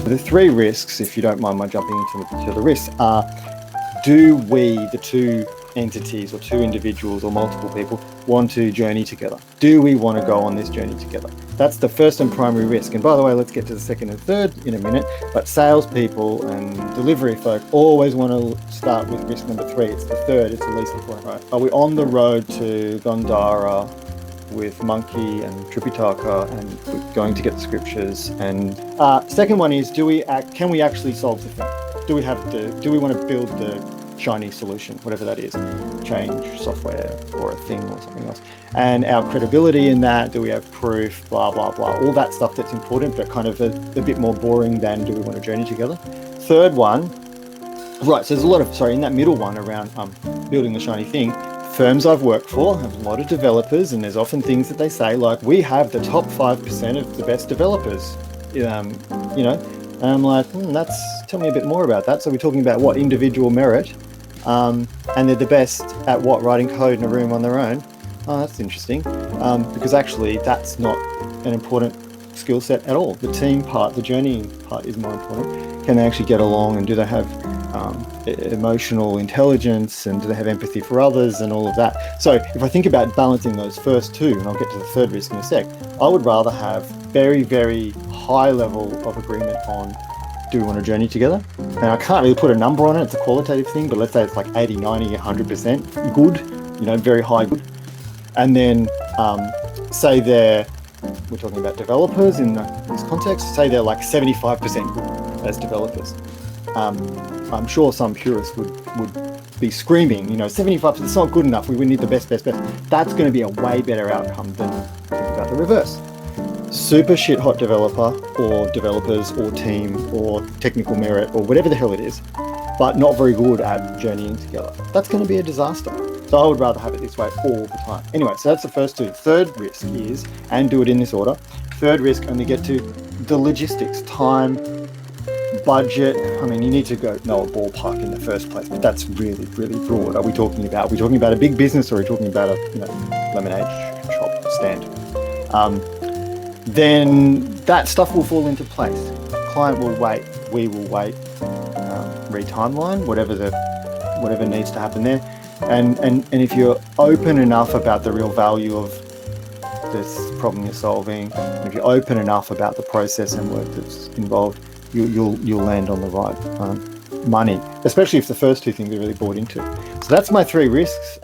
The three risks, if you don't mind my jumping into the risks, are do we, the two entities or two individuals or multiple people, want to journey together? Do we want to go on this journey together? That's the first and primary risk. And by the way, let's get to the second and third in a minute. But salespeople and delivery folk always want to start with risk number three. It's the third, it's the least important. Right? Are we on the road to Gondara with Monkey and Tripitaka and we're going to get the scriptures? And second one is, can we actually solve the thing? Do we want to build the shiny solution, whatever that is, change software or a thing or something else? And our credibility in that, do we have proof, blah, blah, blah, all that stuff that's important, but kind of a bit more boring than do we want to journey together? Third one, right, so there's a lot of, in that middle one around building the shiny thing, firms I've worked for have a lot of developers, and there's often things that they say like, we have the top 5% of the best developers, and I'm like, tell me a bit more about that. So we're talking about what, individual merit, and they're the best at what, writing code in a room on their own. Oh, that's interesting, because actually that's not an important skill set at all. The team part, the journeying part is more important. Can they actually get along, and do they have emotional intelligence, and do they have empathy for others and all of that? So if I think about balancing those first two, and I'll get to the third risk in a sec, I would rather have very, very high level of agreement on, do we want to journey together? And I can't really put a number on it, it's a qualitative thing, but let's say it's like 80, 90, 100% good, very high good. And then say we're talking about developers in this context, say they're like 75% good as developers. I'm sure some purists would be screaming, 75%, it's not good enough, we need the best. That's going to be a way better outcome than think about the reverse. Super shit hot developer or developers or team or technical merit or whatever the hell it is, but not very good at journeying together. That's going to be a disaster. So I would rather have it this way all the time. Anyway, so that's the first two. Third risk is, and do it in this order, third risk only get to the logistics, time, budget. I mean, you need to know a ballpark in the first place, but that's really, really broad. Are we talking about a big business, or are we talking about a lemonade shop stand? Then that stuff will fall into place. Client will wait, we will wait, re-timeline, whatever needs to happen there. And if you're open enough about the real value of this problem you're solving, if you're open enough about the process and work that's involved, you'll land on the right money, especially if the first two things are really bought into. So that's my three risks.